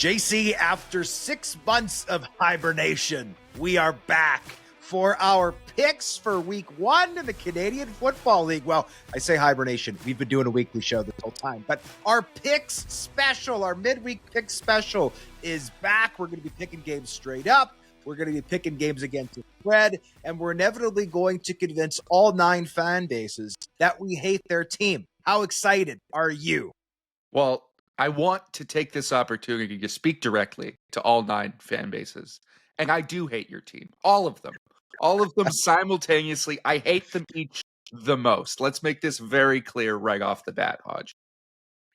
JC, after 6 months of hibernation, we are back for our picks for week 1 in the Canadian Football League. Well, I say hibernation. We've been doing a weekly show this whole time, but our picks special, our midweek pick special is back. We're going to be picking games straight up. We're going to be picking games against the spread, and we're inevitably going to convince all 9 fan bases that we hate their team. How excited are you? Well, I want to take this opportunity to speak directly to all 9 fan bases. And I do hate your team. All of them. All of them simultaneously. I hate them each the most. Let's make this very clear right off the bat, Hodge.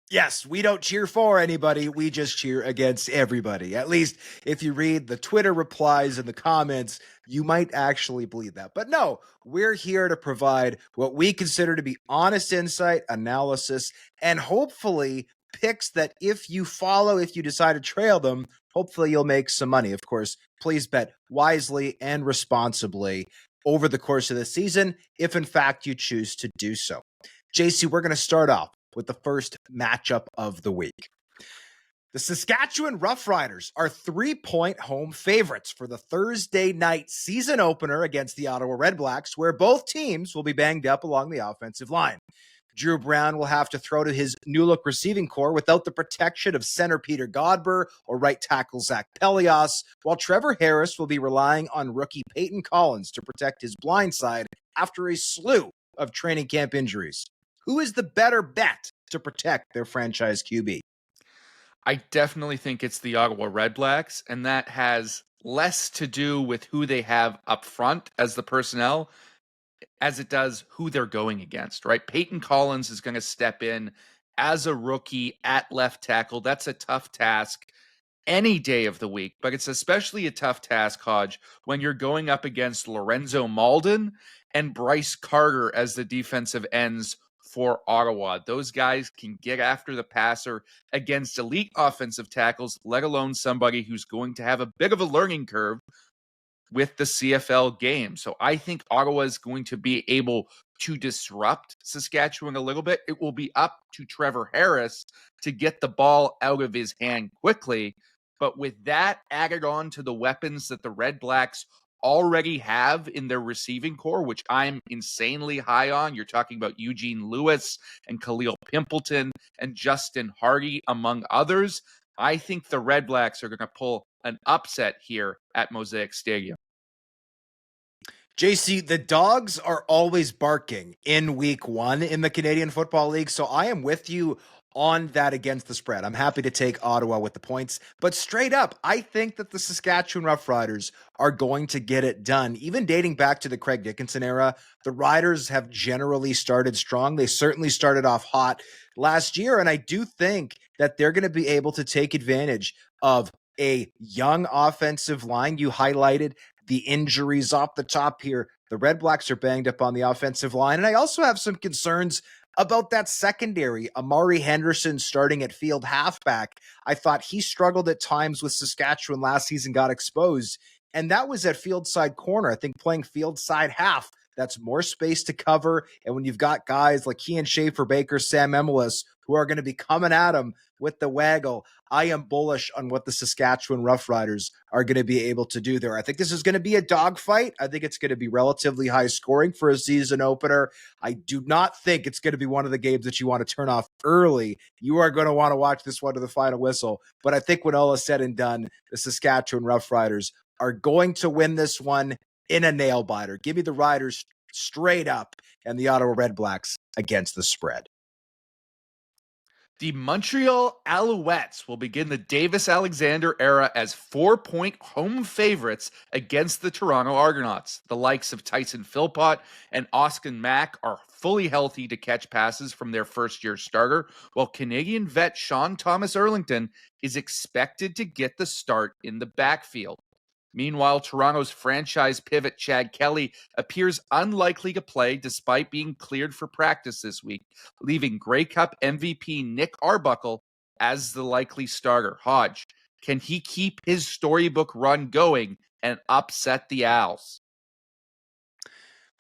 Yes, we don't cheer for anybody. We just cheer against everybody. At least if you read the Twitter replies and the comments, you might actually believe that. But no, we're here to provide what we consider to be honest insight, analysis, and hopefully picks that if you follow, if you decide to trail them, hopefully you'll make some money. Of course, please bet wisely and responsibly over the course of the season, if in fact you choose to do so. JC, we're going to start off with the first matchup of the week. The Saskatchewan Roughriders are 3-point home favorites for the Thursday night season opener against the Ottawa Redblacks, where both teams will be banged up along the offensive line. Drew Brown will have to throw to his new-look receiving core without the protection of center Peter Godber or right tackle Zach Pelias, while Trevor Harris will be relying on rookie Peyton Collins to protect his blind side after a slew of training camp injuries. Who is the better bet to protect their franchise QB? I definitely think it's the Ottawa Redblacks, and that has less to do with who they have up front as the personnel as it does who they're going against, right? Peyton Collins is going to step in as a rookie at left tackle. That's a tough task any day of the week, but it's especially a tough task, Hodge, when you're going up against Lorenzo Malden and Bryce Carter as the defensive ends for Ottawa. Those guys can get after the passer against elite offensive tackles, let alone somebody who's going to have a bit of a learning curve with the CFL game. So I think Ottawa is going to be able to disrupt Saskatchewan a little bit. It will be up to Trevor Harris to get the ball out of his hand quickly. But with that added on to the weapons that the Redblacks already have in their receiving core, which I'm insanely high on. You're talking about Eugene Lewis and Khalil Pimpleton and Justin Hardy, among others. I think the Redblacks are going to pull an upset here at Mosaic Stadium. JC, the dogs are always barking in week 1 in the Canadian Football League, so I am with you on that against the spread. I'm happy to take Ottawa with the points, but straight up, I think that the Saskatchewan Roughriders are going to get it done. Even dating back to the Craig Dickinson era, the Riders have generally started strong. They certainly started off hot last year, and I do think that they're going to be able to take advantage of a young offensive line. You highlighted the injuries off the top here. The Redblacks are banged up on the offensive line, and I also have some concerns about that secondary. Amari Henderson starting at field halfback. I thought he struggled at times with Saskatchewan last season, got exposed, and that was at field side corner. I think playing field side half, that's more space to cover, and when you've got guys like Kean Schaefer, Baker, Sam Emelis, who are going to be coming at him with the waggle, I am bullish on what the Saskatchewan Roughriders are going to be able to do there. I think this is going to be a dogfight. I think it's going to be relatively high scoring for a season opener. I do not think it's going to be one of the games that you want to turn off early. You are going to want to watch this one to the final whistle. But I think when all is said and done, the Saskatchewan Roughriders are going to win this one in a nail biter. Give me the Riders straight up and the Ottawa Redblacks against the spread. The Montreal Alouettes will begin the Davis Alexander era as 4-point home favorites against the Toronto Argonauts. The likes of Tyson Philpott and Austin Mack are fully healthy to catch passes from their first-year starter, while Canadian vet Sean Thomas Erlington is expected to get the start in the backfield. Meanwhile, Toronto's franchise pivot Chad Kelly appears unlikely to play despite being cleared for practice this week, leaving Grey Cup MVP Nick Arbuckle as the likely starter. Hodge, can he keep his storybook run going and upset the Owls?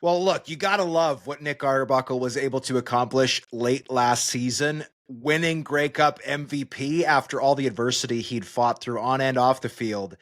Well, look, you got to love what Nick Arbuckle was able to accomplish late last season. winning Grey Cup MVP after all the adversity he'd fought through on and off the field.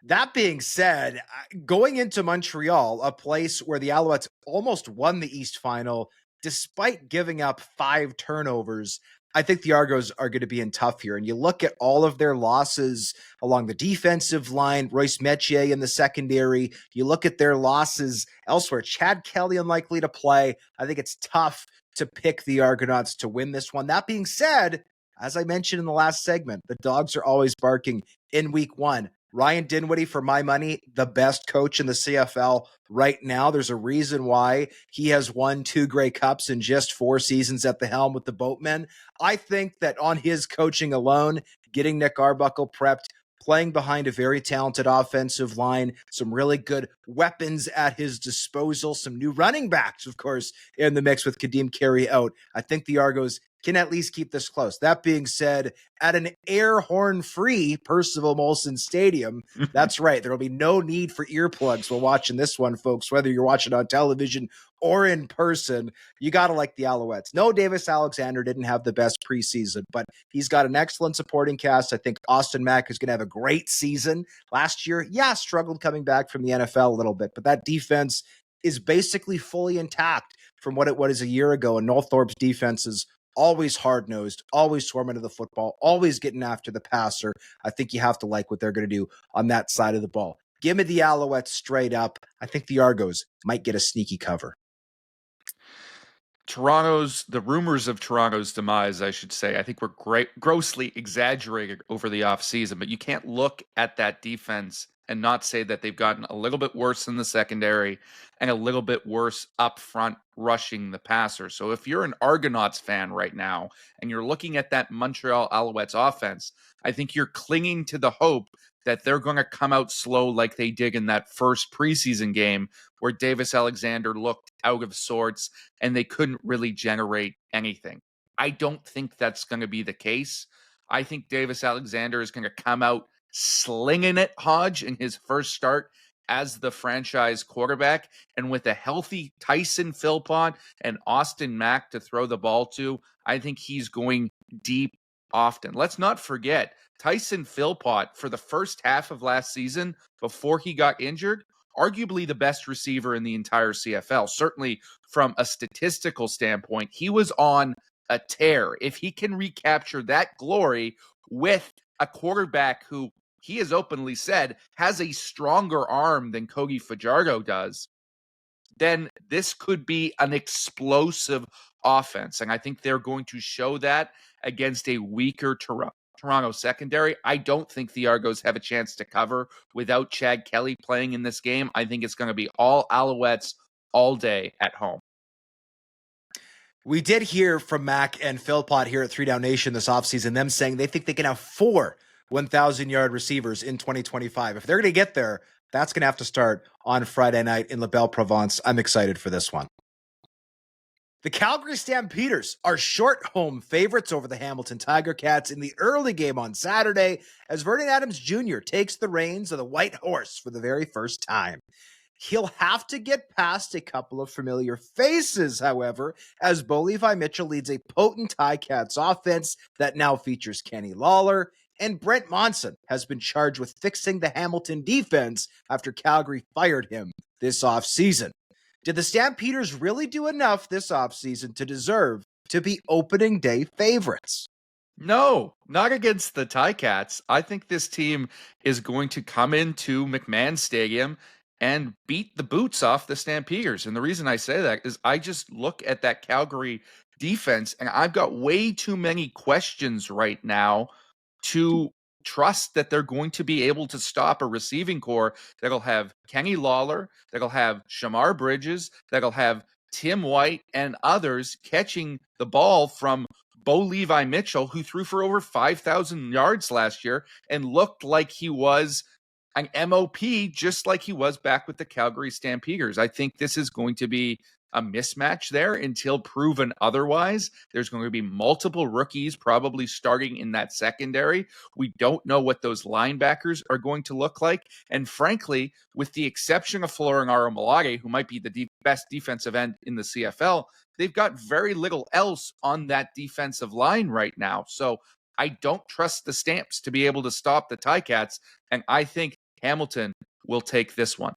That being said, going into Montreal, a place where the Alouettes almost won the East Final, despite giving up 5 turnovers, I think the Argos are going to be in tough here. And you look at all of their losses along the defensive line, Royce Metier in the secondary. You look at their losses elsewhere, Chad Kelly unlikely to play. I think it's tough to pick the Argonauts to win this one. That being said, as I mentioned in the last segment, the dogs are always barking in week 1. Ryan Dinwiddie, for my money, the best coach in the CFL right now. There's a reason why he has won 2 Grey Cups in just 4 seasons at the helm with the Boatmen. I think that on his coaching alone, getting Nick Arbuckle prepped, playing behind a very talented offensive line, some really good weapons at his disposal, some new running backs, of course, in the mix with Kadeem Carey out. I think the Argos can at least keep this close. That being said, at an air horn-free Percival Molson Stadium, that's right, there will be no need for earplugs while watching this one, folks, whether you're watching on television or in person. You got to like the Alouettes. No, Davis Alexander didn't have the best preseason, but he's got an excellent supporting cast. I think Austin Mack is going to have a great season. Last year, struggled coming back from the NFL a little bit, but that defense is basically fully intact from what it was a year ago, and Northorpe's defense is always hard-nosed, always swarming to the football, always getting after the passer. I think you have to like what they're going to do on that side of the ball. Give me the Alouettes straight up. I think the Argos might get a sneaky cover. The rumors of Toronto's demise, I should say, I think were grossly exaggerated over the offseason, but you can't look at that defense and not say that they've gotten a little bit worse in the secondary and a little bit worse up front rushing the passer. So if you're an Argonauts fan right now and you're looking at that Montreal Alouettes offense, I think you're clinging to the hope that they're going to come out slow like they did in that first preseason game where Davis Alexander looked out of sorts and they couldn't really generate anything. I don't think that's going to be the case. I think Davis Alexander is going to come out slinging it, Hodge, in his first start as the franchise quarterback. And with a healthy Tyson Philpott and Austin Mack to throw the ball to, I think he's going deep often. Let's not forget, Tyson Philpott, for the first half of last season, before he got injured, arguably the best receiver in the entire CFL. Certainly from a statistical standpoint, he was on a tear. If he can recapture that glory with a quarterback who he has openly said has a stronger arm than Cody Fajardo does, then this could be an explosive offense. And I think they're going to show that against a weaker Toronto secondary. I don't think the Argos have a chance to cover without Chad Kelly playing in this game. I think it's going to be all Alouettes all day at home. We did hear from Mac and Philpott here at 3 Down Nation this offseason, them saying they think they can have 4 1,000-yard receivers in 2025. If they're going to get there, that's going to have to start on Friday night in La Belle Provence. I'm excited for this one. The Calgary Stampeders are short home favorites over the Hamilton Tiger Cats in the early game on Saturday as Vernon Adams Jr. takes the reins of the White Horse for the very first time. He'll have to get past a couple of familiar faces, however, as Bo Levi Mitchell leads a potent Ticats offense that now features Kenny Lawler, and Brent Monson has been charged with fixing the Hamilton defense after Calgary fired him this offseason. Did the Stampeders really do enough this offseason to deserve to be opening day favorites? No, not against the Ticats. I think this team is going to come into McMahon Stadium and beat the boots off the Stampeders. And the reason I say that is I just look at that Calgary defense and I've got way too many questions right now to trust that they're going to be able to stop a receiving core that'll have Kenny Lawler, that'll have Shamar Bridges, that'll have Tim White and others catching the ball from Bo Levi Mitchell, who threw for over 5,000 yards last year and looked like he was an MOP, just like he was back with the Calgary Stampeders. I think this is going to be a mismatch there until proven otherwise. There's going to be multiple rookies probably starting in that secondary. We don't know what those linebackers are going to look like. And frankly, with the exception of Florin Aromalade, who might be the best defensive end in the CFL. They've got very little else on that defensive line right now. So I don't trust the Stamps to be able to stop the Ticats, and I think Hamilton will take this one.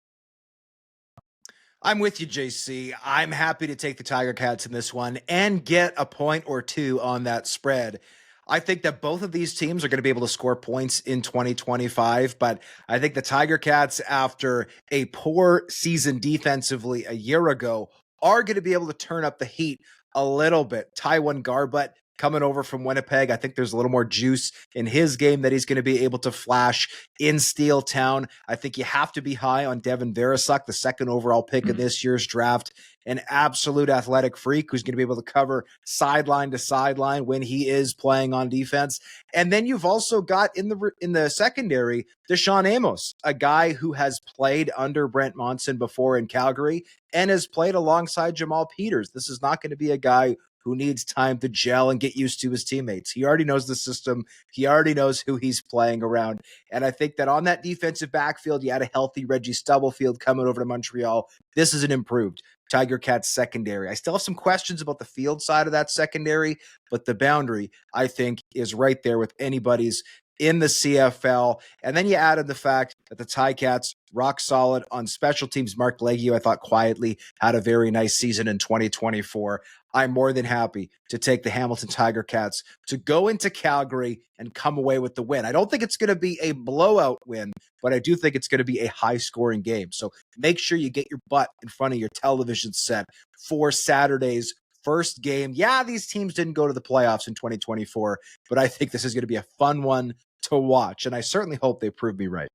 I'm with you, JC. I'm happy to take the Tiger Cats in this one and get a point or two on that spread. I think that both of these teams are going to be able to score points in 2025, but I think the Tiger Cats, after a poor season defensively a year ago, are going to be able to turn up the heat a little bit. Taiwan Garbutt coming over from Winnipeg. I think there's a little more juice in his game that he's going to be able to flash in Steel Town. I think you have to be high on Devin Veresuk, the second overall pick in this year's draft, an absolute athletic freak who's going to be able to cover sideline to sideline when he is playing on defense. And then you've also got in the secondary, Deshaun Amos, a guy who has played under Brent Monson before in Calgary and has played alongside Jamal Peters. This is not going to be a guy who needs time to gel and get used to his teammates. He already knows the system. He already knows who he's playing around. And I think that on that defensive backfield, you had a healthy Reggie Stubblefield coming over to Montreal. This is an improved Tiger Cats secondary. I still have some questions about the field side of that secondary, but the boundary, I think, is right there with anybody's in the CFL. And then you added the fact that the Ticats, rock solid on special teams. Mark Leggio, I thought, quietly had a very nice season in 2024. I'm more than happy to take the Hamilton Tiger Cats to go into Calgary and come away with the win. I don't think it's going to be a blowout win, but I do think it's going to be a high-scoring game. So make sure you get your butt in front of your television set for Saturday's first game. Yeah, these teams didn't go to the playoffs in 2024, but I think this is going to be a fun one to watch, and I certainly hope they prove me right.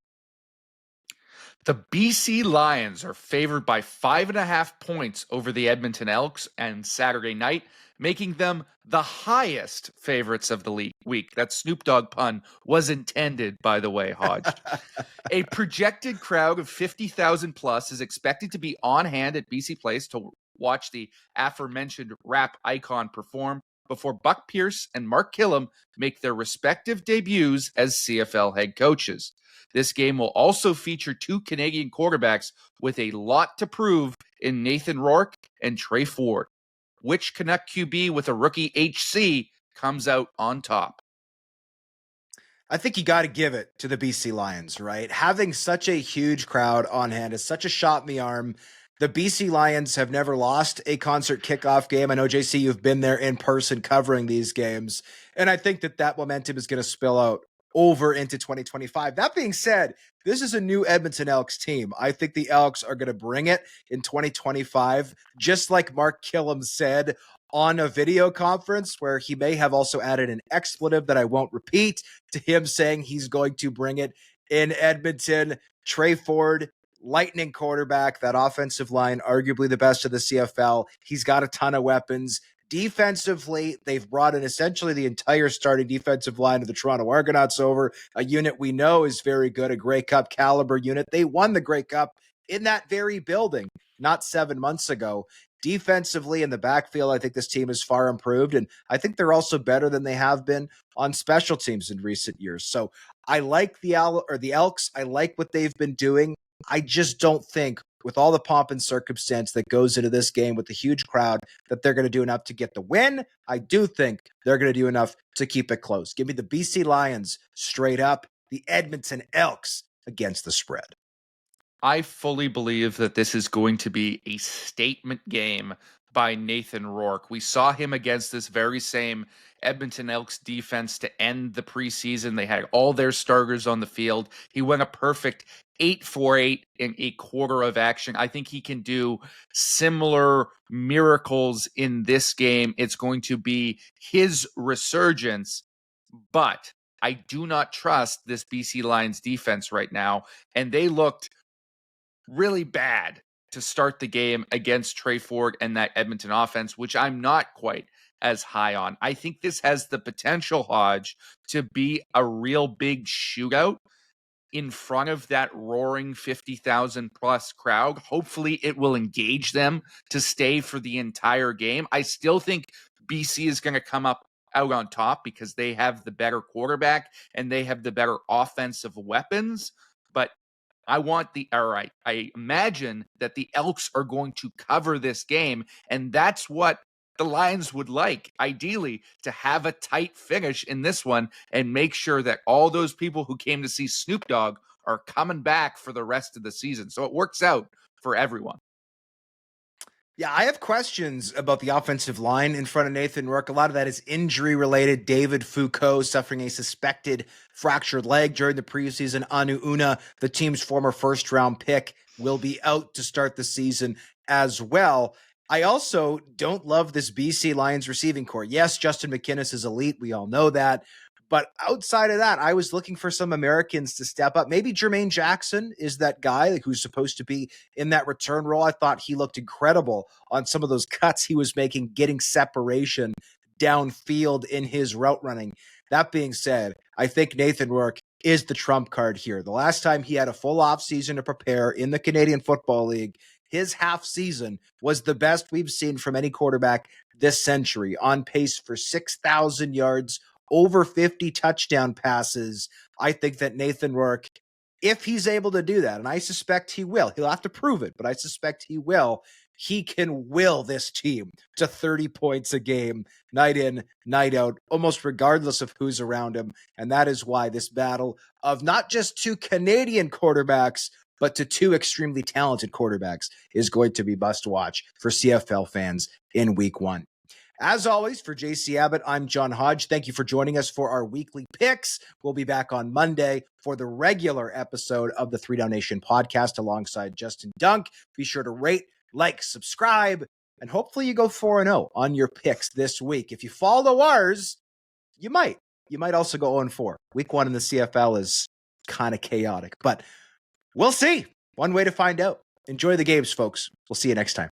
The BC Lions are favored by 5.5 points over the Edmonton Elks and Saturday night, making them the highest favorites of the week. That Snoop Dogg pun was intended, by the way, Hodge. A projected crowd of 50,000 plus is expected to be on hand at BC Place to watch the aforementioned rap icon perform before Buck Pierce and Mark Killam make their respective debuts as CFL head coaches. This game will also feature two Canadian quarterbacks with a lot to prove in Nathan Rourke and Trey Ford. Which Canuck QB with a rookie HC comes out on top? I think you got to give it to the BC Lions, right? Having such a huge crowd on hand is such a shot in the arm. The BC Lions have never lost a concert kickoff game. I know, JC, you've been there in person covering these games, and I think that momentum is going to spill out over into 2025. That being said, this is a new Edmonton Elks team. I think the Elks are going to bring it in 2025, just like Mark Killam said on a video conference, where he may have also added an expletive that I won't repeat to him saying he's going to bring it in Edmonton. Trey Ford, lightning quarterback, that offensive line, arguably the best of the CFL. He's got a ton of weapons. Defensively, they've brought in essentially the entire starting defensive line of the Toronto Argonauts over, a unit we know is very good, a Grey Cup caliber unit. They won the Grey Cup in that very building not 7 months ago. Defensively in the backfield, I think this team is far improved, and I think they're also better than they have been on special teams in recent years. So I like the Elks. I like what they've been doing. I just don't think, with all the pomp and circumstance that goes into this game with the huge crowd, that they're going to do enough to get the win. I do think they're going to do enough to keep it close. Give me the BC Lions straight up, the Edmonton Elks against the spread. I fully believe that this is going to be a statement game by Nathan Rourke. We saw him against this very same Edmonton Elks defense to end the preseason. They had all their starters on the field. He went a perfect 8-for-8 in a quarter of action. I think he can do similar miracles in this game. It's going to be his resurgence, but I do not trust this BC Lions defense right now, and they looked really bad to start the game against Trey Ford and that Edmonton offense, which I'm not quite as high on. I think this has the potential, Hodge, to be a real big shootout in front of that roaring 50,000 plus crowd. Hopefully it will engage them to stay for the entire game. I still think BC is going to come up out on top because they have the better quarterback and they have the better offensive weapons, but I imagine that the Elks are going to cover this game, and that's what the Lions would like, ideally, to have a tight finish in this one and make sure that all those people who came to see Snoop Dogg are coming back for the rest of the season. So it works out for everyone. Yeah, I have questions about the offensive line in front of Nathan Rourke. A lot of that is injury related. David Foucault suffering a suspected fractured leg during the preseason. Anu Una, the team's former first-round pick, will be out to start the season as well. I also don't love this BC Lions receiving core. Yes, Justin McInnis is elite. We all know that. But outside of that, I was looking for some Americans to step up. Maybe Jermaine Jackson is that guy who's supposed to be in that return role. I thought he looked incredible on some of those cuts he was making, getting separation downfield in his route running. That being said, I think Nathan Rourke is the trump card here. The last time he had a full offseason to prepare in the Canadian Football League, his half season was the best we've seen from any quarterback this century, on pace for 6,000 yards, over 50 touchdown passes. I think that Nathan Rourke, if he's able to do that, and I suspect he will, he'll have to prove it, but I suspect he will, he can will this team to 30 points a game, night in, night out, almost regardless of who's around him. And that is why this battle of not just two Canadian quarterbacks, but to two extremely talented quarterbacks is going to be must watch for CFL fans in week one. As always, for JC Abbott, I'm John Hodge. Thank you for joining us for our weekly picks. We'll be back on Monday for the regular episode of the 3 Down Nation podcast alongside Justin Dunk. Be sure to rate, like, subscribe, and hopefully you go 4-0 on your picks this week. If you follow ours, you might. You might also go 0-4. Week one in the CFL is kind of chaotic, but we'll see. One way to find out. Enjoy the games, folks. We'll see you next time.